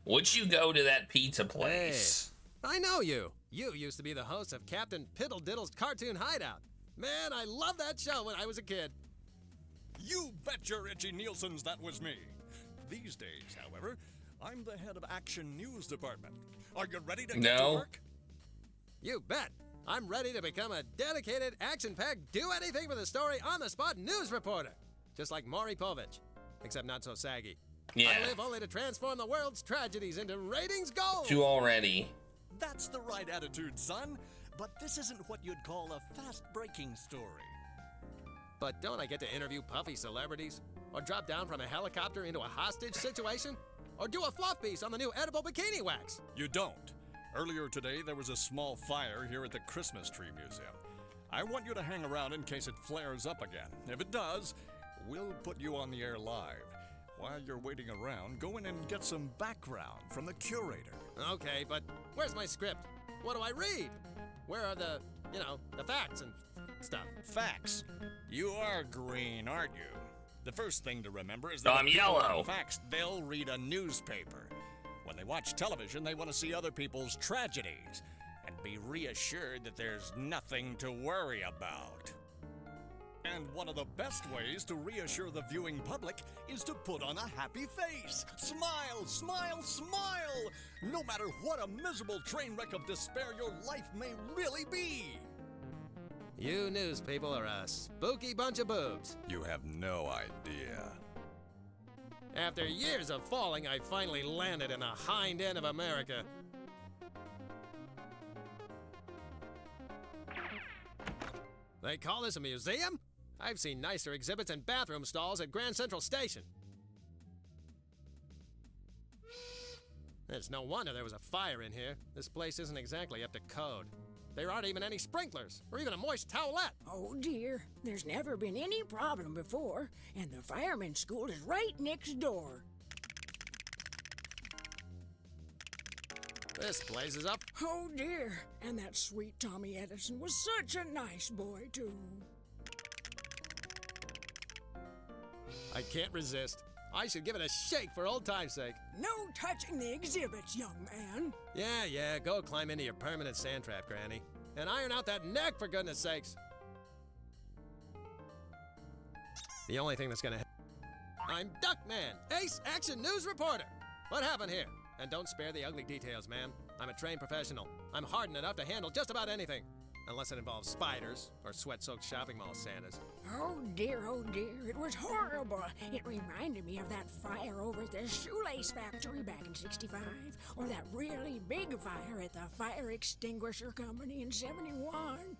Would you go to that pizza place? Hey, I know you. You used to be the host of Captain Piddle Diddle's Cartoon Hideout. Man, I loved that show when I was a kid. You betcha, Richie Nielsen's that was me. These days, however, I'm the head of Action News Department. Are you ready to get to work? You bet. I'm ready to become a dedicated, action-packed, do-anything-for-the-story, on-the-spot news reporter. Just like Maury Povich, except not so saggy. Yeah. I live only to transform the world's tragedies into ratings gold. You already. That's the right attitude, son. But this isn't what you'd call a fast-breaking story. But don't I get to interview puffy celebrities? Or drop down from a helicopter into a hostage situation? Or do a fluff piece on the new edible bikini wax? You don't. Earlier today, there was a small fire here at the Christmas Tree Museum. I want you to hang around in case it flares up again. If it does, we'll put you on the air live. While you're waiting around, go in and get some background from the curator. Okay, but where's my script? What do I read? Where are the facts and stuff? Facts? You are green, aren't you? The first thing to remember is that I'm yellow. Facts, they'll read a newspaper. When they watch television, they want to see other people's tragedies and be reassured that there's nothing to worry about. And one of the best ways to reassure the viewing public is to put on a happy face. Smile, smile, smile! No matter what a miserable train wreck of despair your life may really be. You news people are a spooky bunch of boobs. You have no idea. After years of falling, I finally landed in the hind end of America. They call this a museum? I've seen nicer exhibits and bathroom stalls at Grand Central Station. It's no wonder there was a fire in here. This place isn't exactly up to code. There aren't even any sprinklers, or even a moist towelette. Oh dear, there's never been any problem before, and the fireman's school is right next door. This place is up. Oh dear, and that sweet Tommy Edison was such a nice boy, too. I can't resist. I should give it a shake for old time's sake. No touching the exhibits, young man. Yeah, go climb into your permanent sand trap, Granny. And iron out that neck, for goodness sakes. The only thing that's gonna I'm Duckman, ace action news reporter. What happened here? And don't spare the ugly details, man. I'm a trained professional. I'm hardened enough to handle just about anything. Unless it involves spiders or sweat-soaked shopping mall Santas. Oh dear, it was horrible. It reminded me of that fire over at the shoelace factory back in '65, or that really big fire at the fire extinguisher company in '71.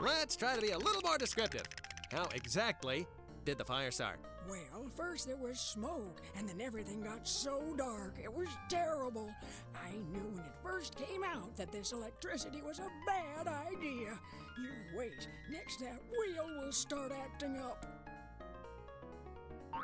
Let's try to be a little more descriptive. How exactly did the fire start? Well, first there was smoke, and then everything got so dark. It was terrible. I knew when it first came out that this electricity was a bad idea. You wait, next that wheel will start acting up.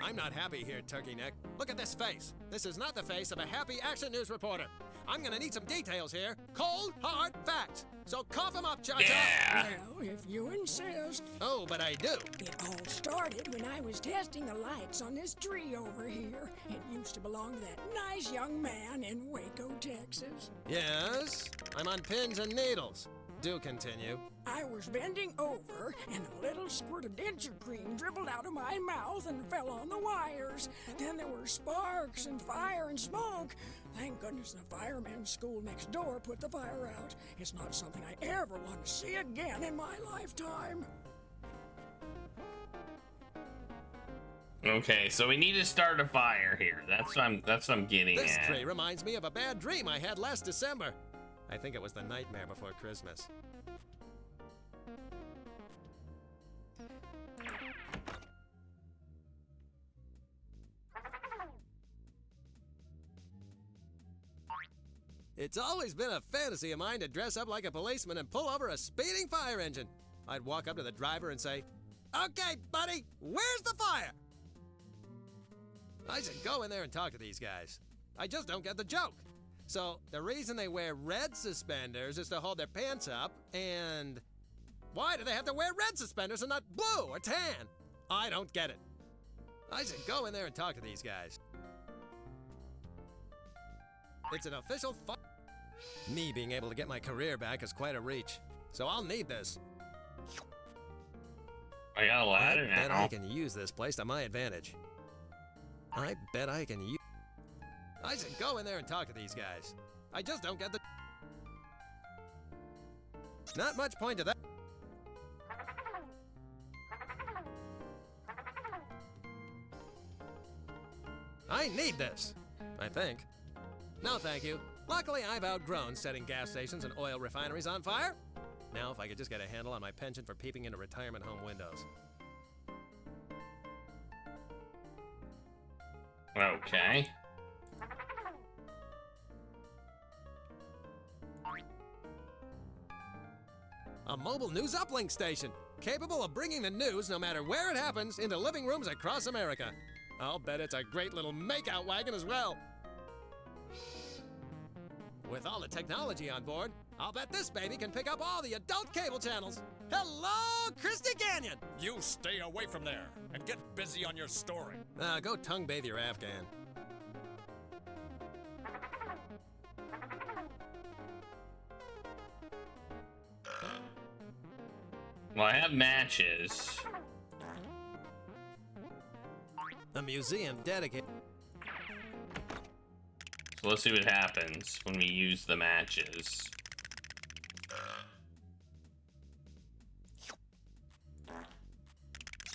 I'm not happy here, Turkey Neck. Look at this face. This is not the face of a happy action news reporter. I'm gonna need some details here. Cold, hard facts. So cough them up, Cha-Cha. Yeah. Well, if you insist. Oh, but I do. It all started when I was testing the lights on this tree over here. It used to belong to that nice young man in Waco, Texas. Yes, I'm on pins and needles. Do continue. I was bending over, and a little squirt of denture cream dribbled out of my mouth and fell on the wires. Then there were sparks and fire and smoke. Thank goodness the fireman's school next door put the fire out. It's not something I ever want to see again in my lifetime. Okay, so we need to start a fire here. That's what I'm getting This at. tree reminds me of a bad dream I had last December. I think it was the nightmare before Christmas. It's always been a fantasy of mine to dress up like a policeman and pull over a speeding fire engine. I'd walk up to the driver and say, "Okay, buddy, where's the fire?" I should go in there and talk to these guys. I just don't get the joke. So, the reason they wear red suspenders is to hold their pants up, and why do they have to wear red suspenders and not blue or tan? I don't get it. I should go in there and talk to these guys. It's an official Me being able to get my career back is quite a reach. So I'll need this. I got a ladder I bet now. I can use this place to my advantage. I bet I can use... I should go in there and talk to these guys. I just don't get the... Not much point to that. I need this, I think. No, thank you. Luckily, I've outgrown setting gas stations and oil refineries on fire. Now, if I could just get a handle on my penchant for peeping into retirement home windows. Okay. A mobile news uplink station, capable of bringing the news, no matter where it happens, into living rooms across America. I'll bet it's a great little makeout wagon as well. With all the technology on board, I'll bet this baby can pick up all the adult cable channels. Hello, Christy Canyon! You stay away from there and get busy on your story. Go tongue bathe your Afghan. Well, I have matches. A museum dedicated... So let's see what happens when we use the matches.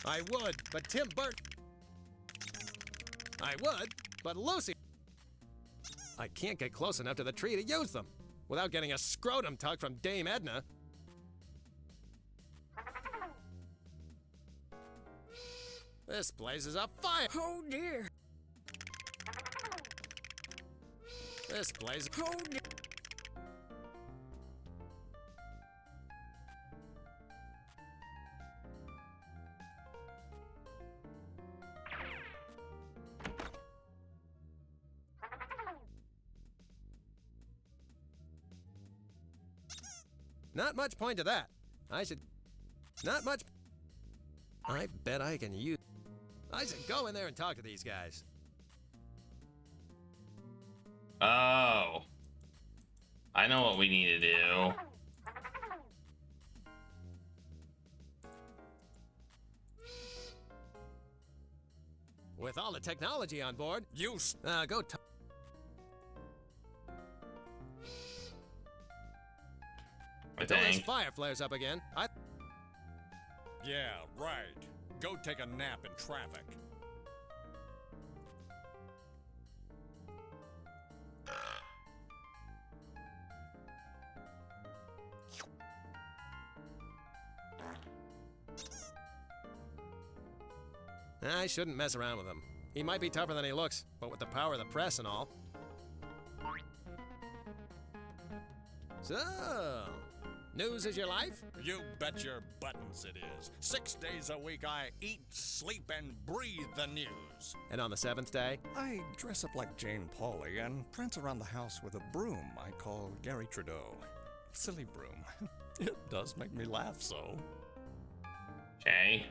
I would, but Tim Burton... I would, but Lucy... I can't get close enough to the tree to use them without getting a scrotum tug from Dame Edna. This place is a fire. Oh dear. This place... Oh dear. Not much point to that. I should... Not much... I bet I can use... I should go in there and talk to these guys. Oh. I know what we need to do. With all the technology on board, You go talk... Until this fire flares up again, Yeah, right. Go take a nap in traffic. I shouldn't mess around with him. He might be tougher than he looks, but with the power of the press and all. So, news is your life? You bet your buttons it is. 6 days a week I eat, sleep, and breathe the news. And on the 7th day? I dress up like Jane Pauley and prance around the house with a broom I call Gary Trudeau. Silly broom. It does make me laugh so. Okay.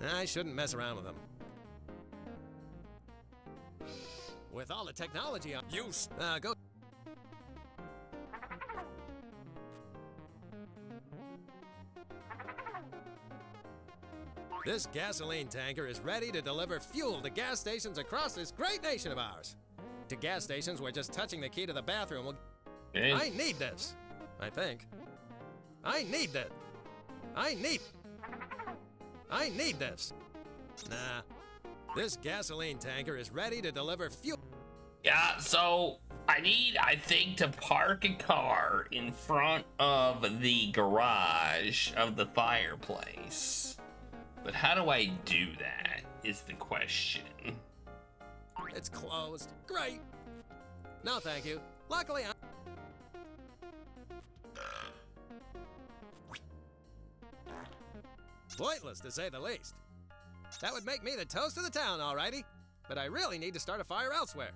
I shouldn't mess around with him. With all the technology on... go... This gasoline tanker is ready to deliver fuel to gas stations across this great nation of ours. To gas stations where just touching the key to the bathroom will... Okay. I need this, I think. I need that. I need this. Nah. This gasoline tanker is ready to deliver fuel. Yeah, so I think, to park a car in front of the garage of the fireplace. But how do I do that is the question. It's closed. Great. No, thank you. Luckily, pointless, to say the least. That would make me the toast of the town, alrighty. But I really need to start a fire elsewhere.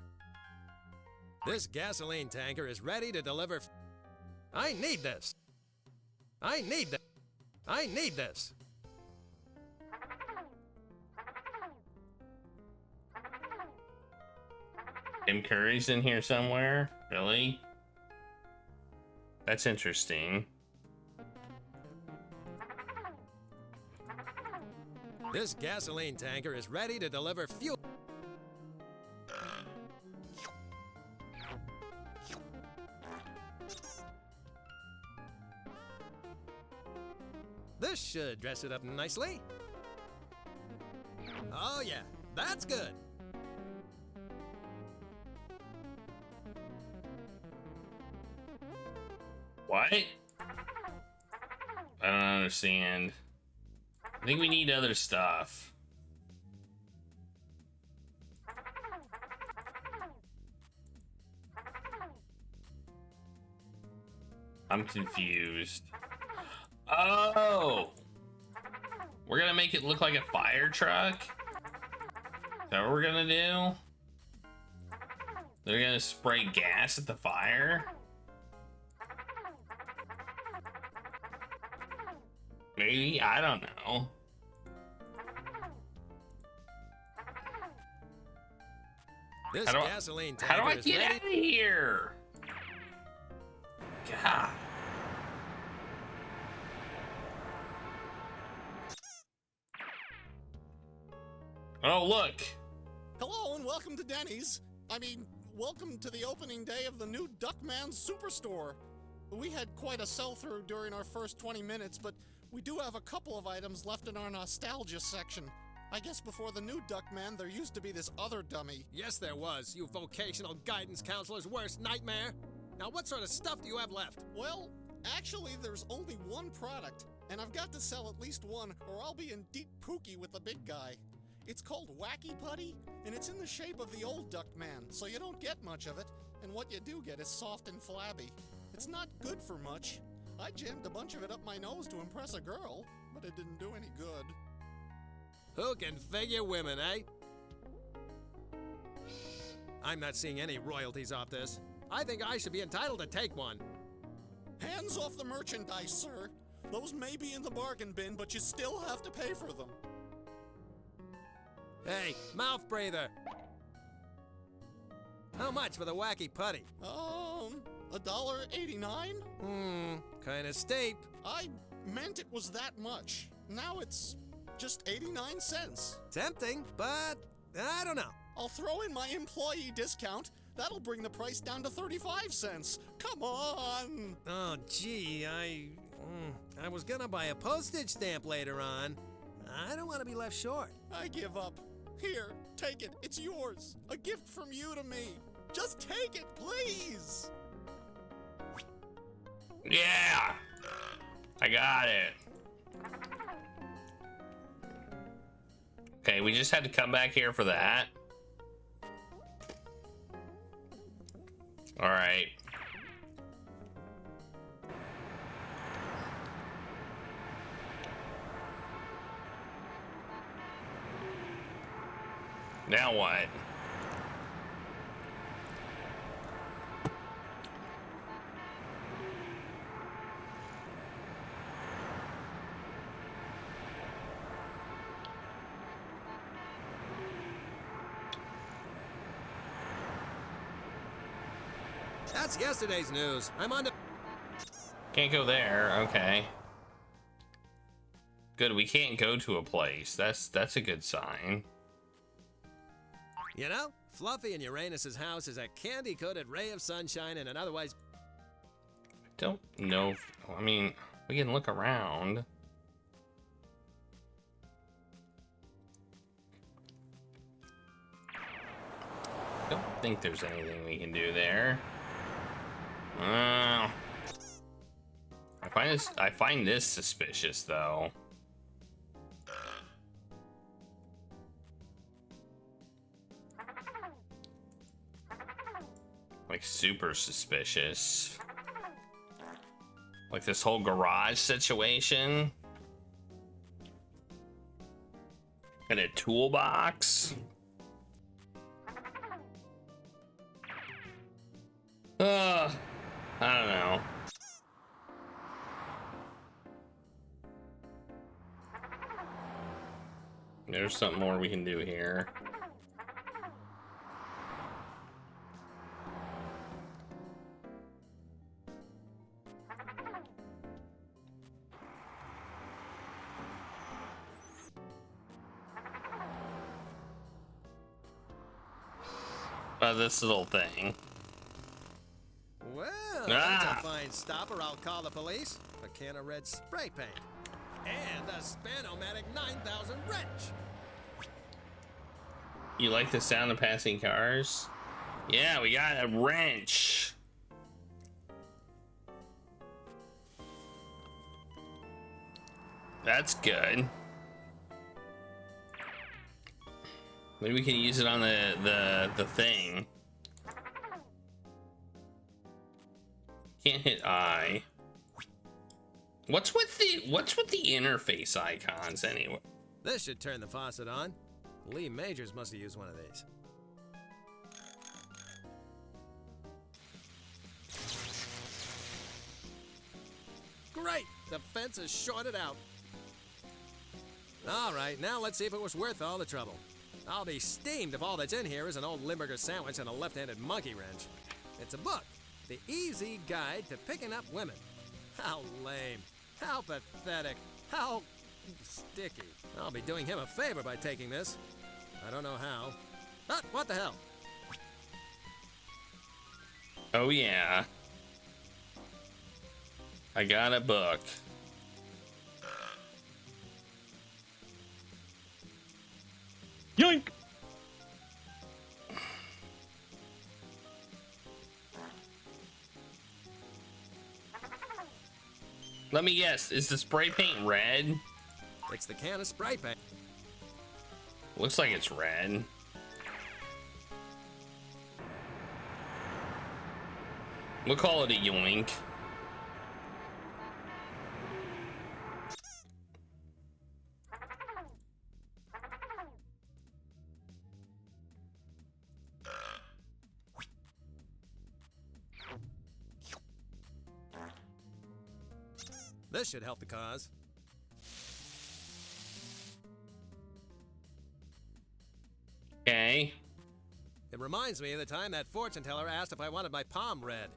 This gasoline tanker is ready to deliver... I need this. I need that. I need this. Tim Curry's in here somewhere? Really? That's interesting. This gasoline tanker is ready to deliver fuel. This should dress it up nicely. Oh yeah, that's good. What? I don't understand. I think we need other stuff. I'm confused. Oh! We're gonna make it look like a fire truck? Is that what we're gonna do? They're gonna spray gas at the fire? Maybe? I don't know. This gasoline tanker How do I is get ready. out of here? God. Oh, look. Hello and welcome to Denny's. Welcome to the opening day of the new Duckman Superstore. We had quite a sell-through during our first 20 minutes, but we do have a couple of items left in our nostalgia section. I guess before the new Duckman, there used to be this other dummy. Yes, there was, you vocational guidance counselor's worst nightmare. Now, what sort of stuff do you have left? Well, actually, there's only one product, and I've got to sell at least one, or I'll be in deep pookie with the big guy. It's called Wacky Putty, and it's in the shape of the old Duckman, so you don't get much of it, and what you do get is soft and flabby. It's not good for much. I jammed a bunch of it up my nose to impress a girl, but it didn't do any good. Who can figure women, eh? I'm not seeing any royalties off this. I think I should be entitled to take one. Hands off the merchandise, sir. Those may be in the bargain bin, but you still have to pay for them. Hey, mouth breather. How much for the Wacky Putty? $1.89? Kinda steep. I meant it was that much. Now it's just 89 cents. Tempting, but I don't know. I'll throw in my employee discount. That'll bring the price down to 35 cents. Come on! Oh, gee, I was gonna buy a postage stamp later on. I don't want to be left short. I give up. Here, take it. It's yours. A gift from you to me. Just take it, please! Yeah! I got it. Okay, we just had to come back here for that. All right. Now what? That's yesterday's news. I'm on to... Can't go there. Okay. Good, we can't go to a place. That's a good sign. You know, Fluffy in Uranus's house is a candy-coated ray of sunshine in an otherwise... I don't know. I mean, we can look around. Don't think there's anything we can do there. I find this suspicious though. Like super suspicious. Like this whole garage situation. And a toolbox. I don't know. There's something more we can do here. This little thing. Well, Ah. that's a fine stopper. I'll call the police. A can of red spray paint. And a Spanomatic 9000 wrench. You like the sound of passing cars? Yeah, we got a wrench. That's good. Maybe we can use it on the thing. Can't hit I. What's with the interface icons anyway? This should turn the faucet on. Lee Majors must have used one of these. Great! The fence is shorted out. All right, now let's see if it was worth all the trouble. I'll be steamed if all that's in here is an old Limburger sandwich and a left-handed monkey wrench. It's a book, The Easy Guide to Picking Up Women. How lame. How pathetic. How sticky. I'll be doing him a favor by taking this. I don't know how. Ah, what the hell? Oh yeah. I got a book. Yoink! Let me guess, is the spray paint red? It's the can of spray paint. Looks like it's red. We'll call it a yoink. This should help the cause. Okay. It reminds me of the time that fortune teller asked if I wanted my palm red.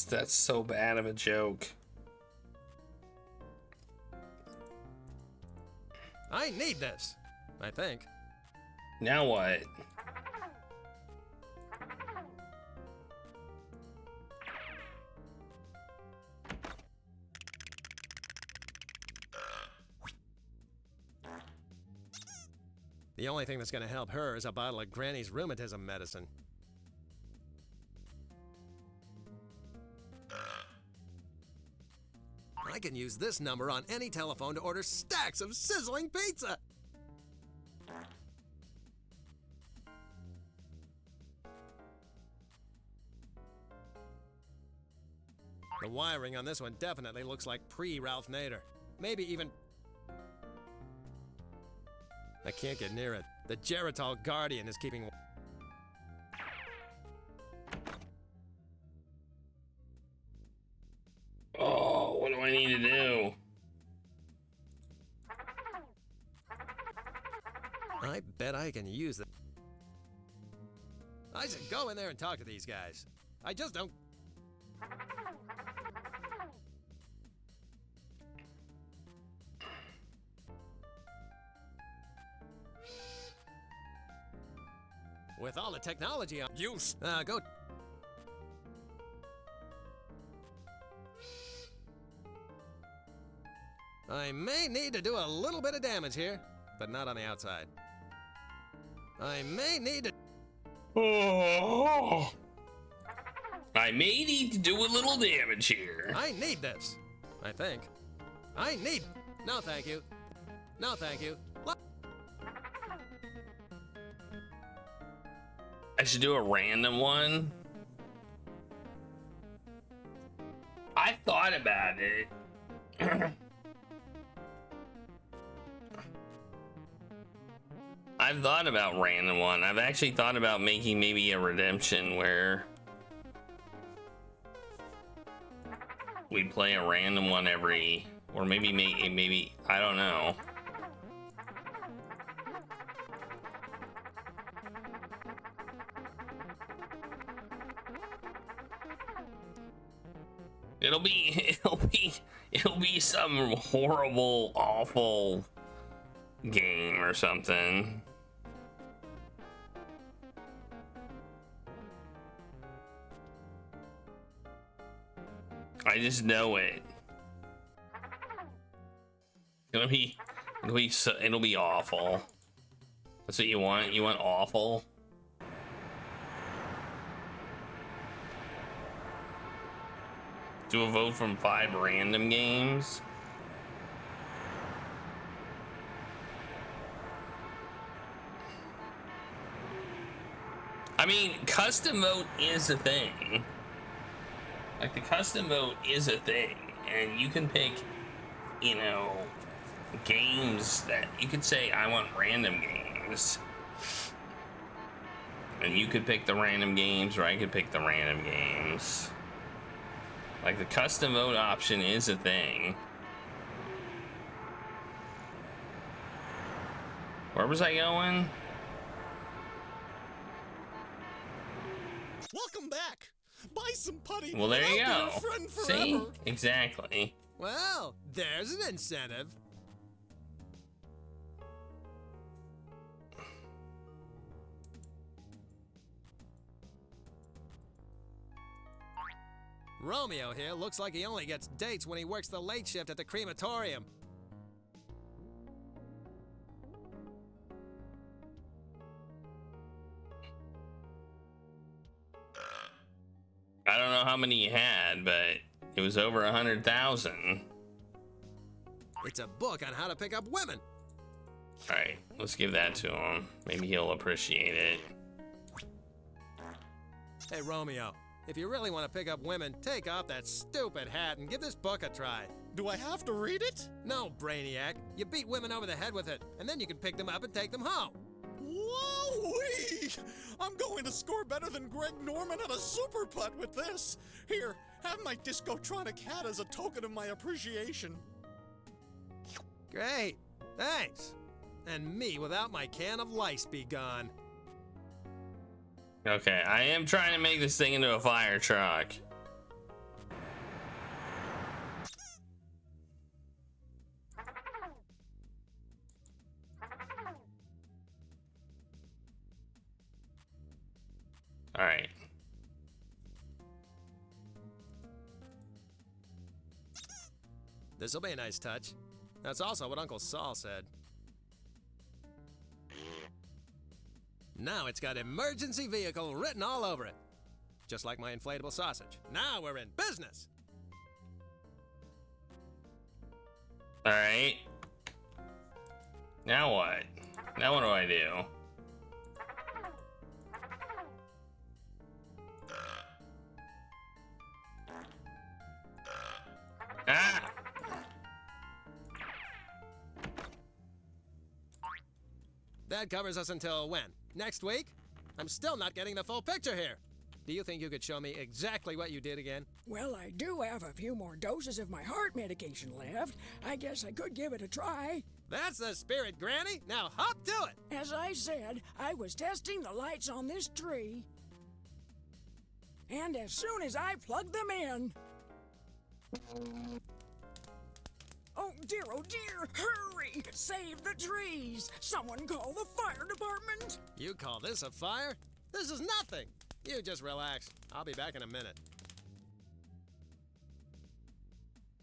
That's so bad of a joke. I need this, I think. Now what? The only thing that's gonna help her is a bottle of Granny's rheumatism medicine. I can use this number on any telephone to order stacks of sizzling pizza! The wiring on this one definitely looks like pre-Ralph Nader. Maybe even... I can't get near it. The Geritol Guardian is keeping... Oh, what do I need to do? I bet I can use it. I should go in there and talk to these guys. I just don't... With all the technology on... go... I may need to do a little bit of damage here, but not on the outside. I may need to... Oh. I may need to do a little damage here. I need this, I think. I need... No, thank you. No, thank you. I should do a random one. I thought about it. I've thought about random one. I've actually thought about making maybe a redemption where we play a random one every Or maybe, I don't know. It'll be some horrible, awful game or something. I just know it. It'll be awful. That's what you want? You want awful? Do a vote from 5 random games? I mean, custom vote is a thing. Like, the custom vote is a thing, and you can pick, you know, games that you could say, I want random games. And you could pick the random games, or I could pick the random games. Like, the custom vote option is a thing. Where was I going? Welcome back. Buy some putty. Well, there you and I'll go. be your friend See? forever. Exactly. Well, there's an incentive. Romeo here looks like he only gets dates when he works the late shift at the crematorium. I don't know how many you had, but it was over 100,000. It's a book on how to pick up women. All right, let's give that to him. Maybe he'll appreciate it. Hey, Romeo, if you really want to pick up women, take off that stupid hat and give this book a try. Do I have to read it? No, Brainiac. You beat women over the head with it, and then you can pick them up and take them home. Whoa-wee! I'm going to score better than Greg Norman at a super putt with this. Here, have my Discotronic hat as a token of my appreciation. Great, thanks. And me without my can of lice be gone. Okay, I am trying to make this thing into a fire truck. All right. This'll be a nice touch. That's also what Uncle Saul said. Now it's got emergency vehicle written all over it. Just like my inflatable sausage. Now we're in business. All right. Now what? Now what do I do? Ah! That covers us until when? Next week? I'm still not getting the full picture here. Do you think you could show me exactly what you did again? Well, I do have a few more doses of my heart medication left. I guess I could give it a try. That's the spirit, Granny. Now hop to it. As I said, I was testing the lights on this tree. And as soon as I plugged them in... Oh dear, hurry! Save the trees! Someone call the fire department! You call this a fire? This is nothing. You just relax. I'll be back in a minute.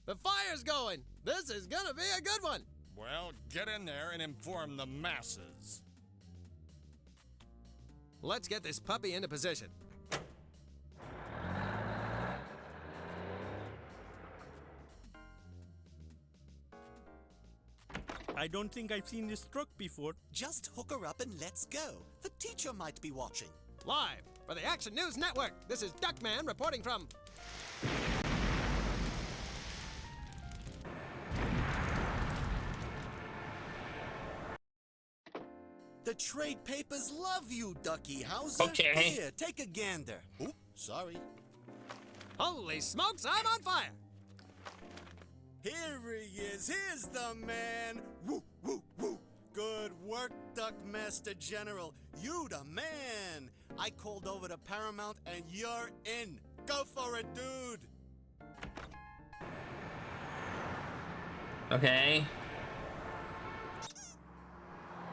The fire's going. This is gonna be a good one. Well, get in there and inform the masses. Let's get this puppy into position. I don't think I've seen this truck before. Just hook her up and let's go. The teacher might be watching. Live for the Action News Network, this is Duckman reporting from... The trade papers love you, Ducky Hauser. Okay. Here, take a gander. Oop, sorry. Holy smokes, I'm on fire! Here he is. Here's the man. Woo, woo, woo. Good work, Duckmaster General. You the man. I called over to Paramount and you're in. Go for it, dude. Okay.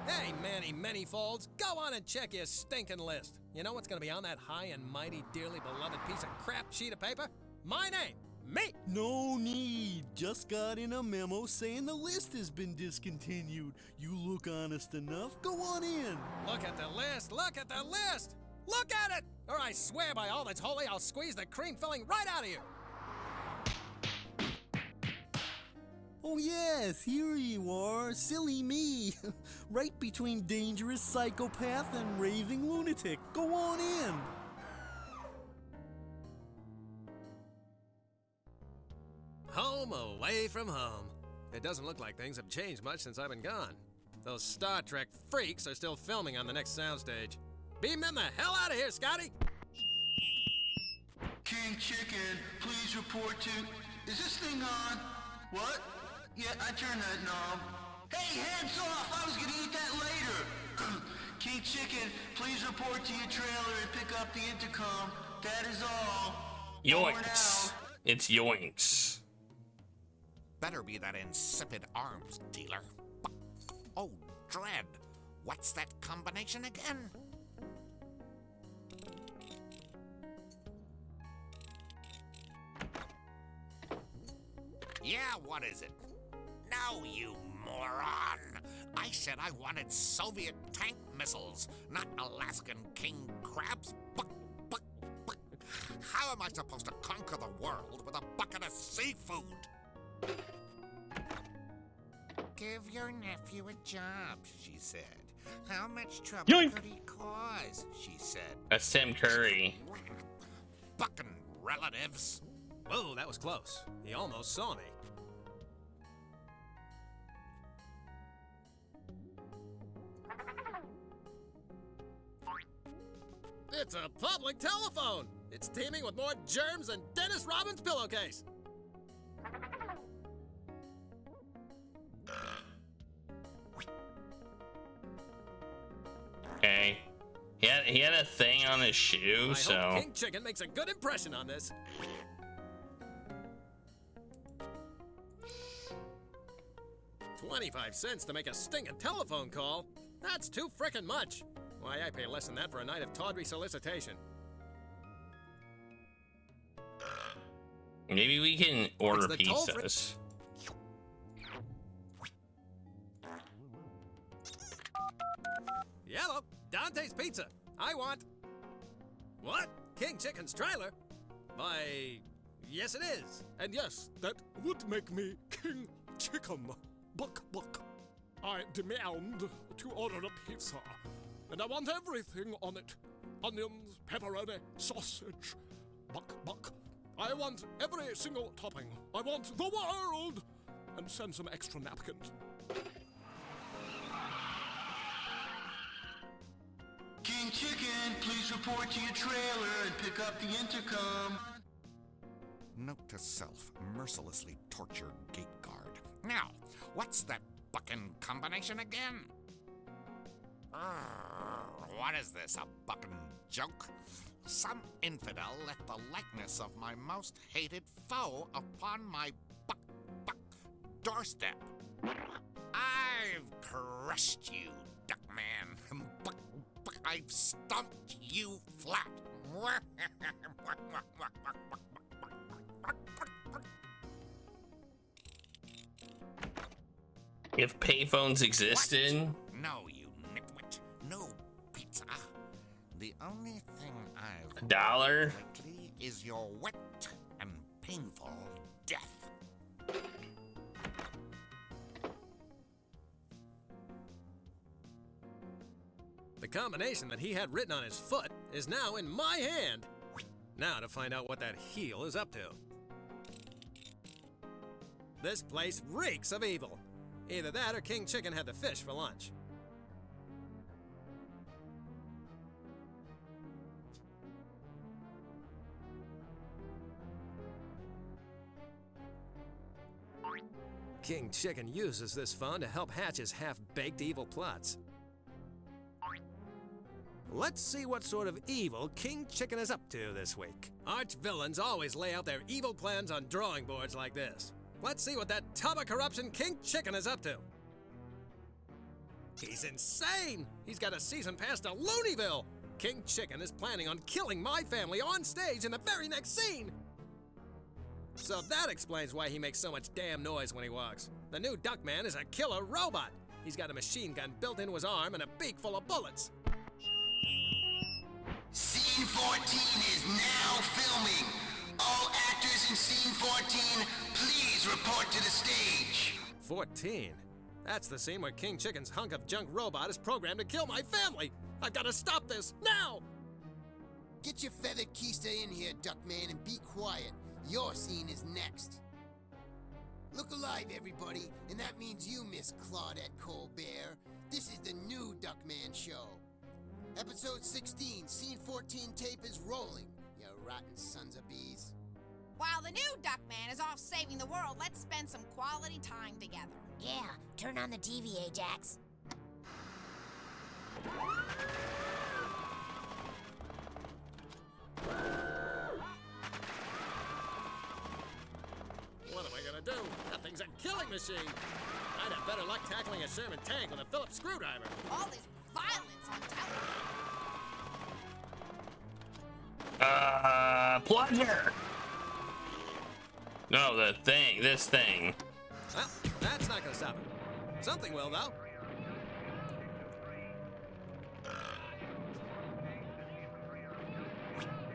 Hey, Manny Manyfolds, go on and check your stinking list. You know what's gonna be on that high and mighty, dearly beloved piece of crap sheet of paper? My name, me! No need. Just got in a memo saying the list has been discontinued. You look honest enough. Go on in. Look at the list, look at the list! Look at it! Or I swear by all that's holy, I'll squeeze the cream filling right out of you! Oh yes, here you are, silly me. Right between dangerous psychopath and raving lunatic. Go on in. Home away from home. It doesn't look like things have changed much since I've been gone. Those Star Trek freaks are still filming on the next soundstage. Beam them the hell out of here, Scotty! King Chicken, please report to... Is this thing on? What? Yeah, I turned that knob. Hey, hands off! I was gonna eat that later! King Chicken, please report to your trailer and pick up the intercom. That is all. Over and Yoinks. out. It's yoinks. Better be that insipid arms dealer. Oh, Dread. What's that combination again? Yeah, what is it? No, you moron! I said I wanted Soviet tank missiles, not Alaskan king crabs. How am I supposed to conquer the world with a bucket of seafood? Give your nephew a job, she said. How much trouble Yoink. could he cause, she said. That's Tim Curry. Bucking relatives. Whoa, that was close. He almost saw me. It's a public telephone! It's teeming with more germs than Dennis Robbins' pillowcase! Okay. He had a thing on his shoe, I so... hope King Chicken makes a good impression on this. $0.25 to make a stinking telephone call? That's too frickin' much. Why, I pay less than that for a night of tawdry solicitation. Maybe we can order It's the toll-free- pizzas. Yellow, Dante's Pizza. I want... What? King Chicken's trailer? Why, yes it is. And yes, that would make me King Chicken. Buck. I demand to order a pizza. And I want everything on it. Onions, pepperoni, sausage. Buck. I want every single topping. I want the world! And send some extra napkins. King Chicken, please report to your trailer and pick up the intercom. Note to self, mercilessly torture gate guard. Now, what's that bucking combination again? What is this, a bucking joke? Some infidel left the likeness of my most hated foe upon my buck doorstep. I've crushed you, Duckman. Buck, I've stumped you flat. If payphones existed... No, you nitwit. No pizza. The only thing I've $1? lately is your wet and painful death. The combination that he had written on his foot is now in my hand. Now to find out what that heel is up to. This place reeks of evil. Either that or King Chicken had the fish for lunch. King Chicken uses this phone to help hatch his half-baked evil plots. Let's see what sort of evil King Chicken is up to this week. Arch-villains always lay out their evil plans on drawing boards like this. Let's see what that tub of corruption King Chicken is up to. He's insane! He's got a season pass to Looneyville! King Chicken is planning on killing my family on stage in the very next scene! So that explains why he makes so much damn noise when he walks. The new Duckman is a killer robot. He's got a machine gun built into his arm and a beak full of bullets. Scene 14 is now filming. All actors in scene 14, please report to the stage. 14? That's the scene where King Chicken's hunk of junk robot is programmed to kill my family. I've got to stop this, now! Get your feathered keister in here, Duckman, and be quiet. Your scene is next. Look alive, everybody, and that means you, Miss Claudette Colbert. This is the new Duckman Show. Episode 16, Scene 14 tape is rolling, you rotten sons of bees. While the new Duckman is off saving the world, let's spend some quality time together. Yeah, turn on the TV, Ajax. What am I gonna do? That thing's a killing machine. I'd have better luck tackling a Sherman tank with a Phillips screwdriver. All this violence on television. Plunger! No, this thing. Well, that's not gonna stop it. Something will, though.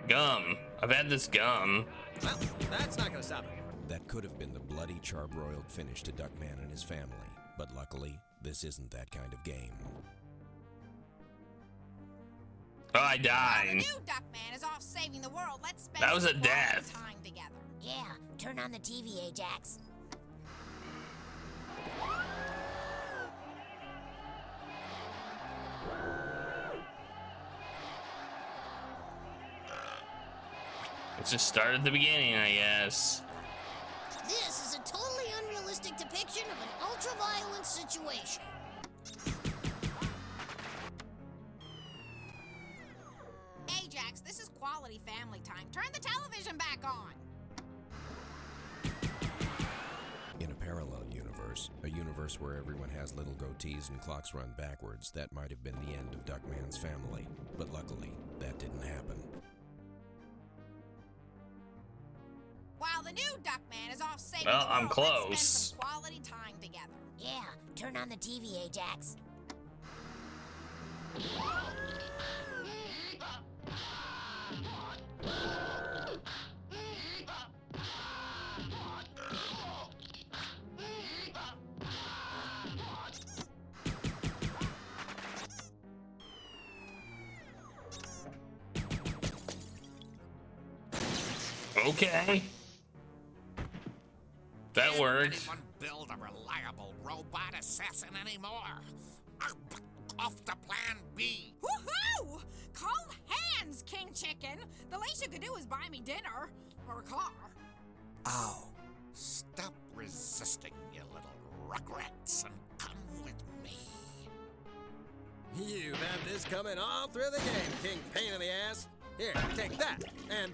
Gum. I've had this gum. Well, that's not gonna stop it. That could have been the bloody, charbroiled finish to Duckman and his family. But luckily, this isn't that kind of game. Oh, I died. While the new Duckman is off saving the world, let's spend That was a some quality death. time together. Yeah, turn on the TV, Ajax. Let's just start at the beginning, I guess. This is a totally unrealistic depiction of an ultra-violent situation. Ajax, this is quality family time. Turn the television back on. In a parallel universe, a universe where everyone has little goatees and clocks run backwards, that might have been the end of Duckman's family. But luckily, that didn't happen. While the new Duckman is off saving Well, the world, I'm let's close. spend some quality time together. Yeah, turn on the TV, Ajax. Okay. That worked. Anyone build a reliable robot assassin anymore? Off to plan B. Woohoo! Cold hands, King Chicken. The least you could do is buy me dinner or a car. Oh, stop resisting, you little rugrats, and come with me. You've had this coming all through the game, King Pain in the Ass. Here, take that, and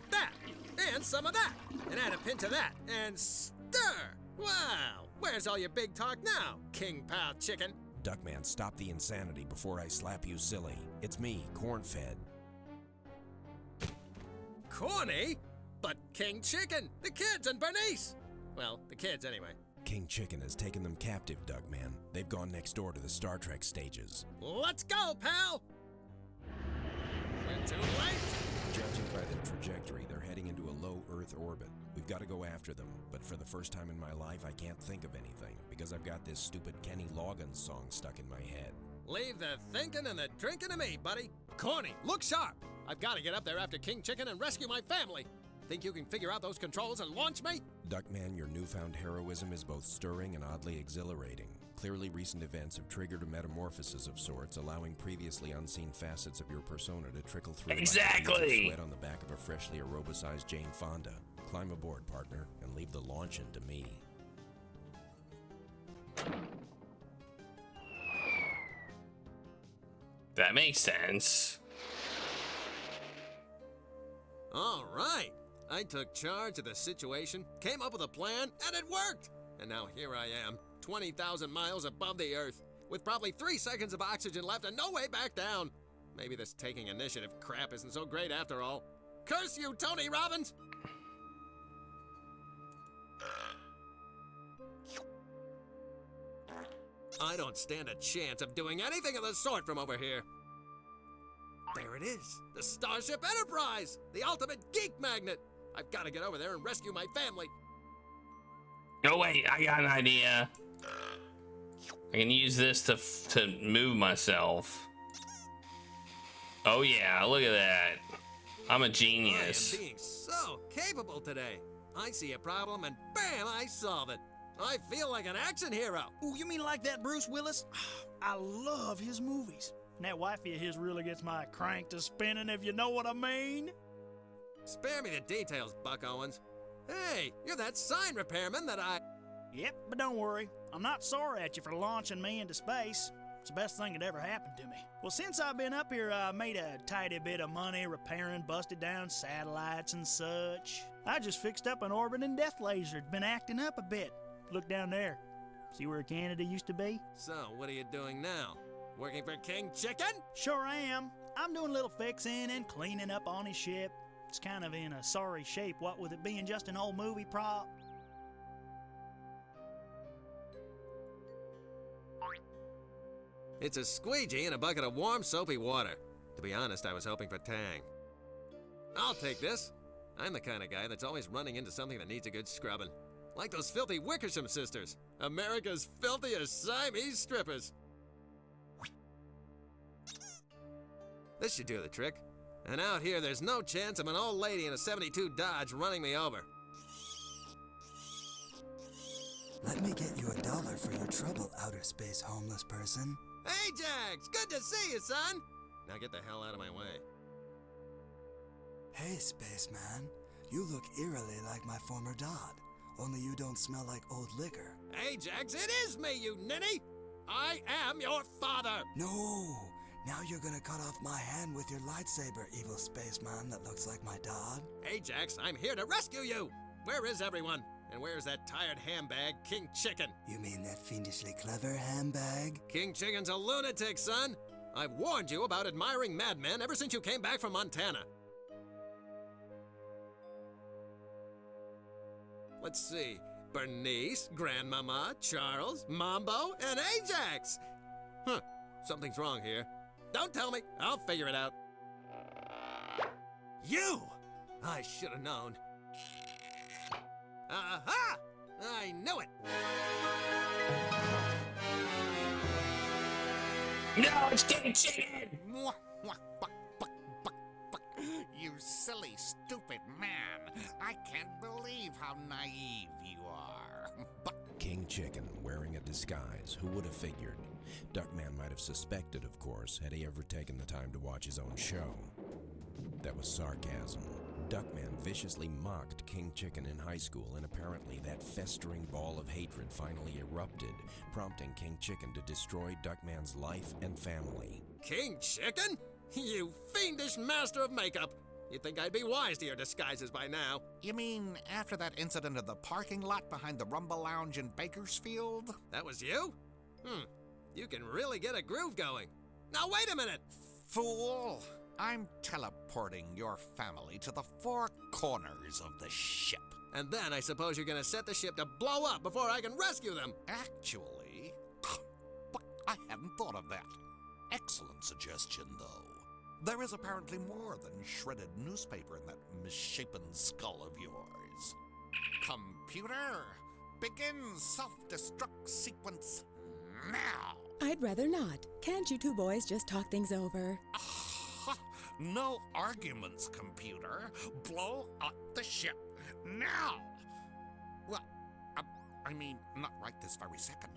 some of that, and add a pinch of that, and stir! Wow! Where's all your big talk now, King Pal Chicken? Duckman, stop the insanity before I slap you silly. It's me, Cornfed. Corny? But King Chicken, the kids, and Bernice! Well, the kids anyway. King Chicken has taken them captive, Duckman. They've gone next door to the Star Trek stages. Let's go, pal! We're too late! Judging by their trajectory, they're heading into a low Earth orbit. We've got to go after them, but for the first time in my life, I can't think of anything, because I've got this stupid Kenny Loggins song stuck in my head. Leave the thinking and the drinking to me, buddy. Corny, look sharp! I've got to get up there after King Chicken and rescue my family. Think you can figure out those controls and launch me? Duckman, your newfound heroism is both stirring and oddly exhilarating. Clearly, recent events have triggered a metamorphosis of sorts, allowing previously unseen facets of your persona to trickle through Exactly. like beads of sweat on the back of a freshly aerobicized Jane Fonda. Climb aboard, partner, and leave the launching to me. That makes sense. All right. I took charge of the situation, came up with a plan, and it worked! And now here I am, 20,000 miles above the Earth, with probably 3 seconds of oxygen left and no way back down. Maybe this taking initiative crap isn't so great after all. Curse you, Tony Robbins! I don't stand a chance of doing anything of the sort from over here. There it is, the Starship Enterprise, the ultimate geek magnet. I've got to get over there and rescue my family. Oh wait, I got an idea. I can use this to move myself. Oh yeah, look at that. I'm a genius. I am being so capable today. I see a problem and bam, I solve it. I feel like an action hero. Ooh, you mean like that Bruce Willis? I love his movies. And that wifey of his really gets my crank to spinning, if you know what I mean. Spare me the details, Buck Owens. Hey, you're that sign repairman that I... Yep, but don't worry. I'm not sorry at you for launching me into space. It's the best thing that ever happened to me. Well, since I've been up here, I made a tidy bit of money repairing busted down satellites and such. I just fixed up an orbiting death laser. It's been acting up a bit. Look down there. See where Canada used to be? So, what are you doing now? Working for King Chicken? Sure am. I'm doing a little fixing and cleaning up on his ship. It's kind of in a sorry shape, what with it being just an old movie prop. It's a squeegee and a bucket of warm, soapy water. To be honest, I was hoping for Tang. I'll take this. I'm the kind of guy that's always running into something that needs a good scrubbing. Like those filthy Wickersham sisters, America's filthiest Siamese strippers. This should do the trick. And out here, there's no chance of an old lady in a 72 Dodge running me over. Let me get you $1 for your trouble, outer space homeless person. Ajax! Good to see you, son! Now get the hell out of my way. Hey, spaceman. You look eerily like my former Dodd. Only you don't smell like old liquor. Ajax, it is me, you ninny! I am your father! No! Now you're gonna cut off my hand with your lightsaber, evil spaceman that looks like my Dodd. Ajax, I'm here to rescue you! Where is everyone? And where's that tired handbag, King Chicken? You mean that fiendishly clever handbag? King Chicken's a lunatic, son! I've warned you about admiring madmen ever since you came back from Montana. Let's see. Bernice, Grandmama, Charles, Mambo, and Ajax! Huh, something's wrong here. Don't tell me, I'll figure it out. You! I should have known. Aha! I knew it! No, it's King Chicken! You silly, stupid man. I can't believe how naive you are. King Chicken wearing a disguise. Who would have figured? Duckman might have suspected, of course, had he ever taken the time to watch his own show. That was sarcasm. Duckman viciously mocked King Chicken in high school, and apparently that festering ball of hatred finally erupted, prompting King Chicken to destroy Duckman's life and family. King Chicken? You fiendish master of makeup! You'd think I'd be wise to your disguises by now. You mean after that incident in the parking lot behind the Rumble Lounge in Bakersfield? That was you? You can really get a groove going. Now wait a minute! Fool! I'm teleporting your family to the 4 corners of the ship. And then I suppose you're gonna set the ship to blow up before I can rescue them. Actually, I hadn't thought of that. Excellent suggestion, though. There is apparently more than shredded newspaper in that misshapen skull of yours. Computer, begin self-destruct sequence now. I'd rather not. Can't you two boys just talk things over? No arguments, computer. Blow up the ship now. Well, I mean, not right this very second.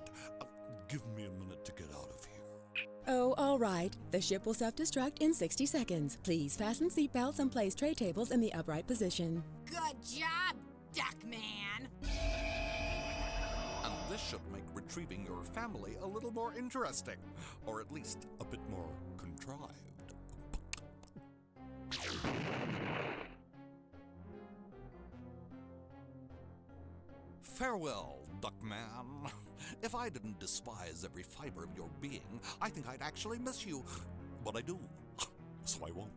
Give me a minute to get out of here. Oh, all right. The ship will self-destruct in 60 seconds. Please fasten seatbelts and place tray tables in the upright position. Good job, Duckman. And This should make retrieving your family a little more interesting, or at least a bit more contrived. Farewell, Duckman. If I didn't despise every fiber of your being, I think I'd actually miss you. But I do, so I won't.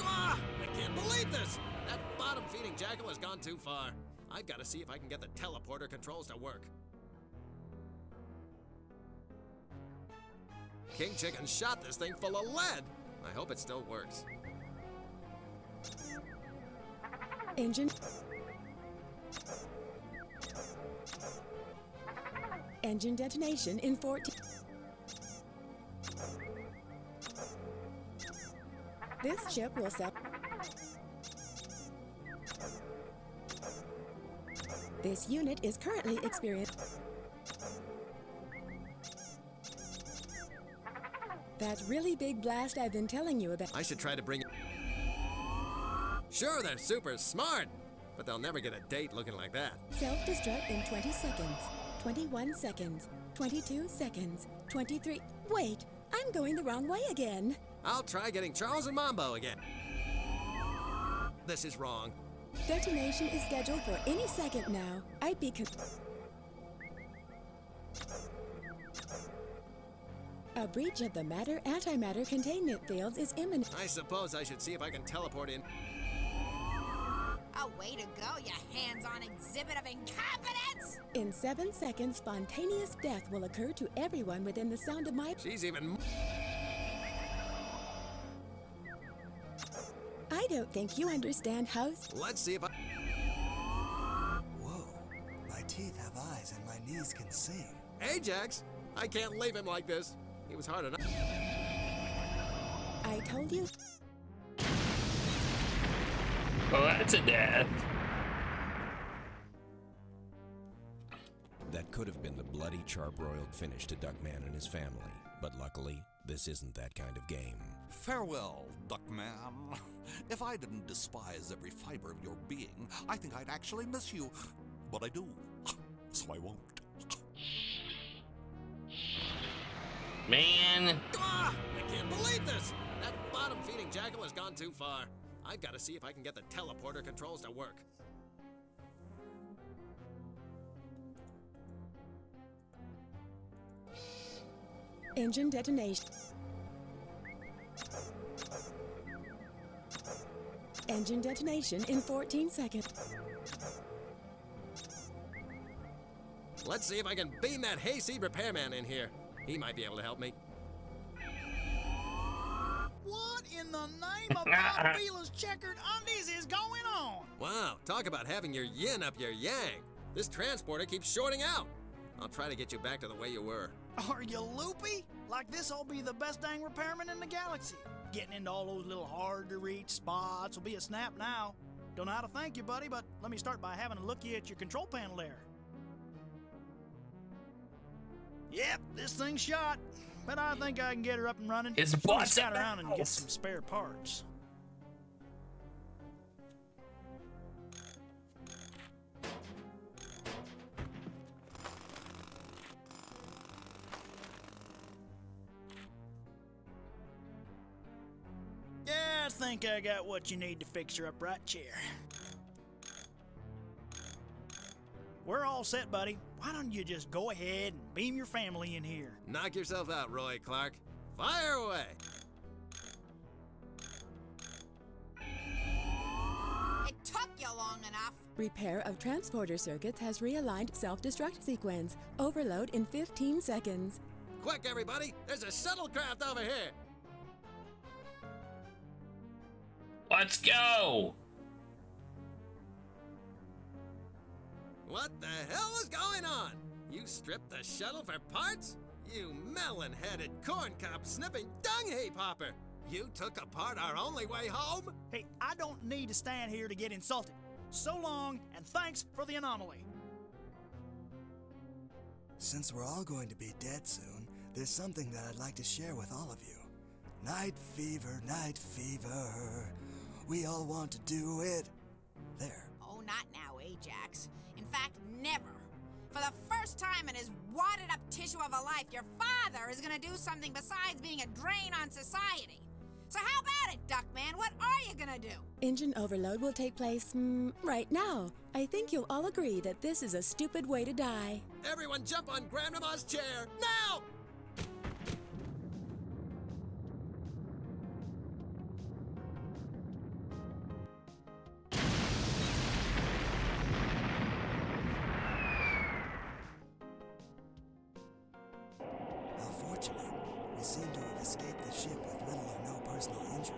Ah! I can't believe this! That bottom-feeding jackal has gone too far. I've got to see if I can get the teleporter controls to work. King Chicken shot this thing full of lead. I hope it still works. Engine detonation in 14. This ship will sell. This unit is currently experiencing. That really big blast I've been telling you about. I should try to bring it. Sure, they're super smart, but they'll never get a date looking like that. Self-destruct in 20 seconds, 21 seconds, 22 seconds, 23. Wait, I'm going the wrong way again. I'll try getting Charles and Mambo again. This is wrong. Detonation is scheduled for any second now. I'd be A breach of the matter-antimatter containment fields is imminent. I suppose I should see if I can teleport in. Oh, way to go, you hands-on exhibit of incompetence! In 7 seconds, spontaneous death will occur to everyone within the sound of my... She's even... I don't think you understand how... Let's see if I... Whoa, my teeth have eyes and my knees can sing. Ajax! I can't leave him like this. He was hard enough. I told you... Oh, that's a death. That could have been the bloody, charbroiled finish to Duckman and his family, but luckily, this isn't that kind of game. Farewell, Duckman. If I didn't despise every fiber of your being, I think I'd actually miss you. But I do, so I won't. Man. Ah, I can't believe this! That bottom-feeding jackal has gone too far. I've got to see if I can get the teleporter controls to work. Engine detonation. Engine detonation in 14 seconds. Let's see if I can beam that hayseed repairman in here. He might be able to help me. What in the name of Bob Vila's checkered undies is going on? Wow, talk about having your yin up your yang. This transporter keeps shorting out. I'll try to get you back to the way you were. Are you loopy? Like this'll be the best dang repairman in the galaxy. Getting into all those little hard-to-reach spots will be a snap now. Don't know how to thank you, buddy, but let me start by having a looky at your control panel there. Yep, this thing's shot, but I think I can get her up and running. It's Let me busted scout around and get mouse. some spare parts. Yeah, I think I got what you need to fix your upright chair. We're all set, buddy. Why don't you just go ahead and beam your family in here? Knock yourself out, Roy Clark. Fire away! It took you long enough. Repair of transporter circuits has realigned self-destruct sequence. Overload in 15 seconds. Quick, everybody! There's a shuttlecraft over here! Let's go! What the hell is going on? You stripped the shuttle for parts? You melon-headed corn-cob sniffing dung heap hopper! You took apart our only way home? Hey, I don't need to stand here to get insulted. So long, and thanks for the anomaly. Since we're all going to be dead soon, there's something that I'd like to share with all of you. Night fever, night fever. We all want to do it. There. Oh, not now. Ajax. In fact, never. For the first time in his wadded-up tissue of a life, your father is gonna do something besides being a drain on society. So how about it, Duckman? What are you gonna do? Engine overload will take place, right now. I think you'll all agree that this is a stupid way to die. Everyone jump on Grandmama's chair, now! Unfortunately, we seem to have escaped the ship with little or no personal injury.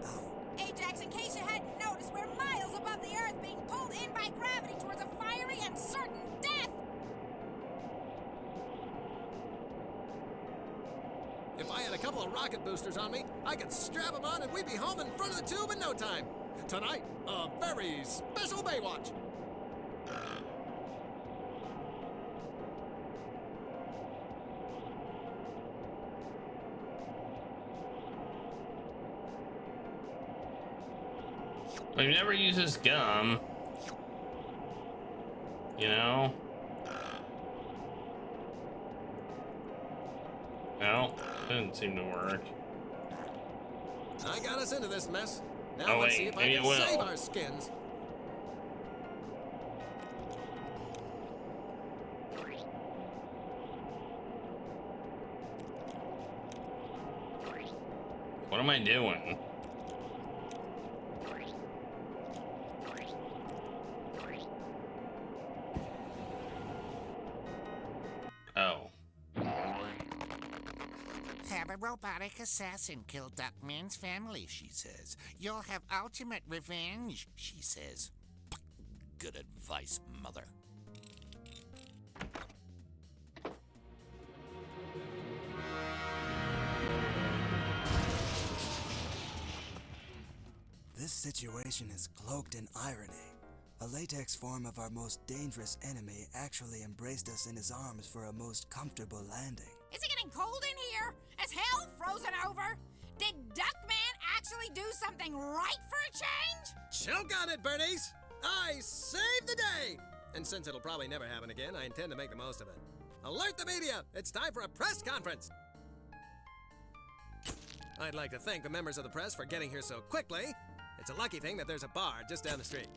Ow. Ajax, in case you hadn't noticed, we're miles above the Earth being pulled in by gravity towards a fiery and certain death! If I had a couple of rocket boosters on me, I could strap them on and we'd be home in front of the tube in no time. Tonight, a very special Baywatch. He never uses gum. You know? No, didn't seem to work. I got us into this mess. Now Oh, let's wait, see if I maybe can it will. save our skins. What am I doing? Oh. Have a robotic assassin kill Duckman's family, she says. You'll have ultimate revenge, she says. Good advice, Mother. This situation is cloaked in irony. A latex form of our most dangerous enemy actually embraced us in his arms for a most comfortable landing. Is it getting cold in here? Is hell frozen over? Did Duckman actually do something right for a change? Choke on it, Bernice! I saved the day! And since it'll probably never happen again, I intend to make the most of it. Alert the media! It's time for a press conference! I'd like to thank the members of the press for getting here so quickly. It's a lucky thing that there's a bar just down the street.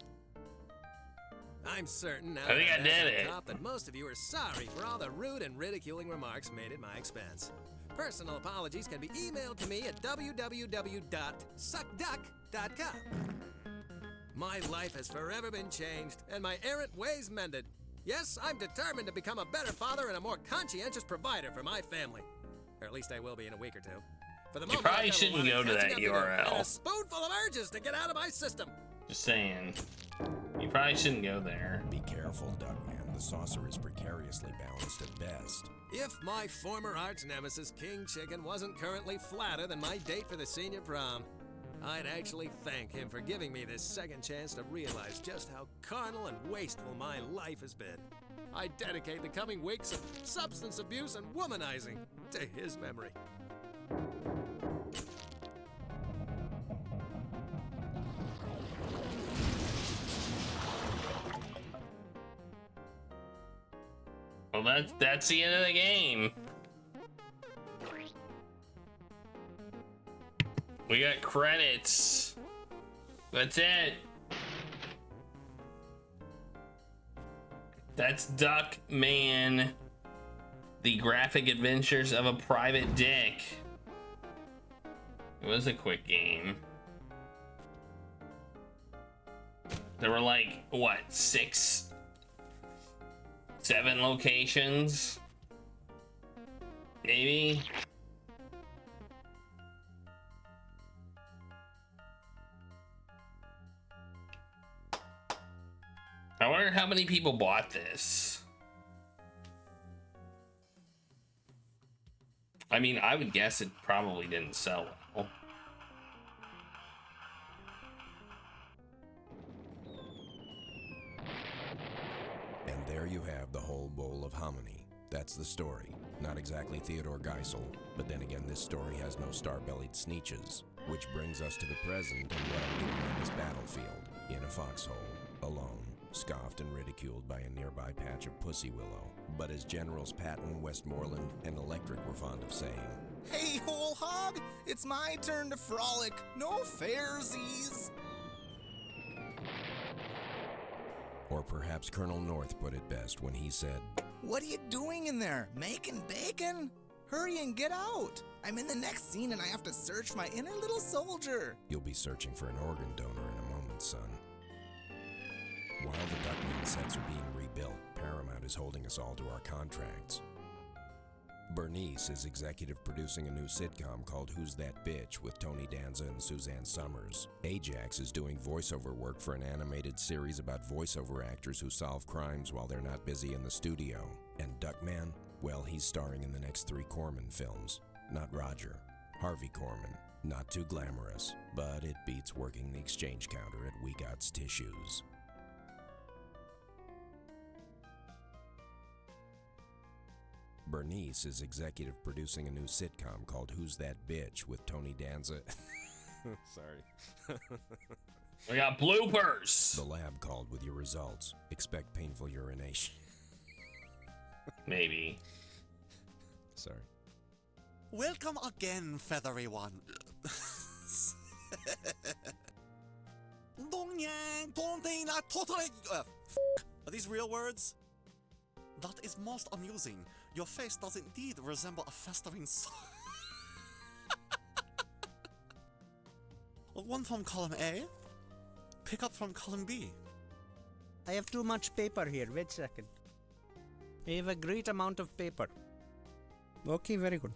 I'm certain now I think that I did it. top that most of you are sorry for all the rude and ridiculing remarks made at my expense. Personal apologies can be emailed to me at www.suckduck.com. My life has forever been changed, and my errant ways mended. Yes, I'm determined to become a better father and a more conscientious provider for my family. Or at least I will be in a week or two. For the You moment, probably I've got a shouldn't lot go of to that catching up to do, and URL. a spoonful of urges to get out of my system. Just saying. You probably shouldn't go there. Be careful, Duckman. The saucer is precariously balanced at best. If my former arch nemesis, King Chicken, wasn't currently flatter than my date for the senior prom, I'd actually thank him for giving me this second chance to realize just how carnal and wasteful my life has been. I dedicate the coming weeks of substance abuse and womanizing to his memory. Well, that's the end of the game. We got credits. That's it. That's Duckman, the graphic adventures of a private dick. It was a quick game. There were like, what, 6, 7 locations? Maybe? I wonder how many people bought this. I mean, I would guess it probably didn't sell well. And there you have the whole bowl of hominy. That's the story. Not exactly Theodore Geisel, but then again this story has no star-bellied sneeches. Which brings us to the present and what I'm doing on this battlefield, in a foxhole, alone. scoffed and ridiculed by a nearby patch of pussy willow. But as Generals Patton, Westmoreland, and Electric were fond of saying, Hey, whole hog! It's my turn to frolic. No fairsies! or perhaps Colonel North put it best when he said, What are you doing in there? Making bacon? Hurry and get out! I'm in the next scene and I have to search my inner little soldier. You'll be searching for an organ donor in a moment, son. While the Duckman sets are being rebuilt, Paramount is holding us all to our contracts. Bernice is executive producing a new sitcom called Who's That Bitch with Tony Danza and Suzanne Summers. Ajax is doing voiceover work for an animated series about voiceover actors who solve crimes while they're not busy in the studio. And Duckman, well, he's starring in the next 3 Corman films. Not Roger, Harvey Corman. Not too glamorous, but it beats working the exchange counter at We Got's Tissues. Bernice is executive producing a new sitcom called Who's That Bitch with Tony Danza. Sorry. We got bloopers. The lab called with your results. Expect painful urination. Maybe. Sorry. Welcome again, feathery one. Are these real words? That is most amusing. Your face does indeed resemble a festering One from column A, pick up from column B. I have too much paper here. Wait a second. I have a great amount of paper. Okay, very good.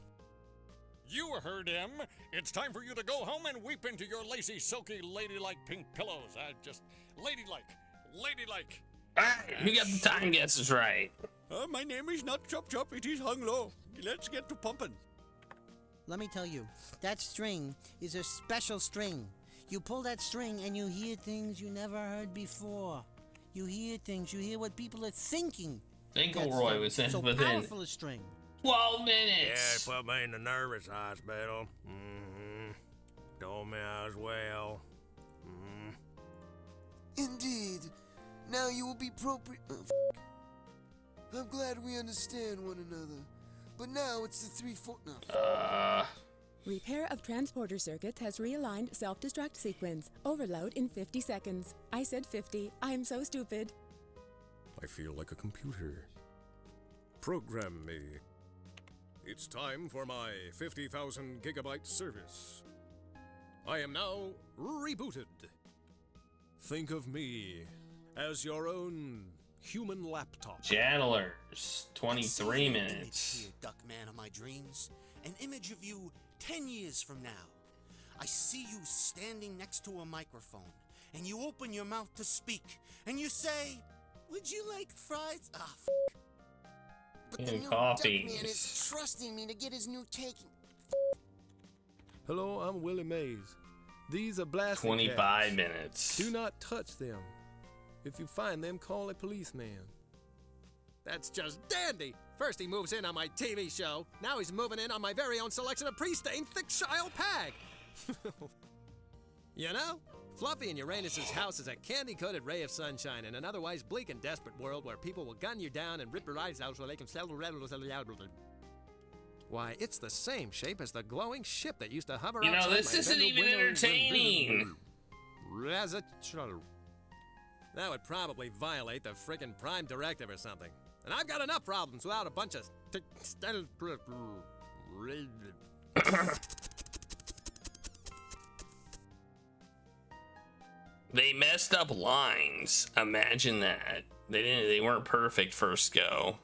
You heard him. It's time for you to go home and weep into your lacy, silky, ladylike pink pillows. Just ladylike. Ladylike. Alright, who got the time guesses right? My name is not Chop Chop, it is Hung Low. Let's get to pumping. Let me tell you, that string is a special string. You pull that string and you hear things you never heard before. You hear things, you hear what people are thinking. Finkelroy was in so within powerful a string. 12 minutes. Yeah, put me in the nervous hospital. Told me I was well. Indeed. Now you will be I'm glad we understand one another. But now it's the 3/4. No. Repair of transporter circuits has realigned self-destruct sequence. Overload in 50 seconds. I said 50. I'm so stupid. I feel like a computer. Program me. It's time for my 50,000 gigabyte service. I am now rebooted. Think of me as your own human laptop. Channelers, 23 minutes. Here, Duckman of my dreams. An image of you 10 years from now. I see you standing next to a microphone, and you open your mouth to speak, and you say, "Would you like fries?" But the new Duckman is trusting me to get his new take. Hello, I'm Willie Mays. These are blasting 25 cats. minutes. Do not touch them. If you find them, call a policeman. That's just dandy. First he moves in on my TV show. Now he's moving in on my very own selection of pre-stained thick Shile Pag. You know, Fluffy and Uranus's house is a candy-coated ray of sunshine in an otherwise bleak and desperate world where people will gun you down and rip your eyes out so they can sell. Why, it's the same shape as the glowing ship that used to hover You know, outside this my isn't bedroom even window. entertaining. That would probably violate the frickin' Prime Directive or something. And I've got enough problems without a bunch of They messed up lines. Imagine that. They weren't perfect first go.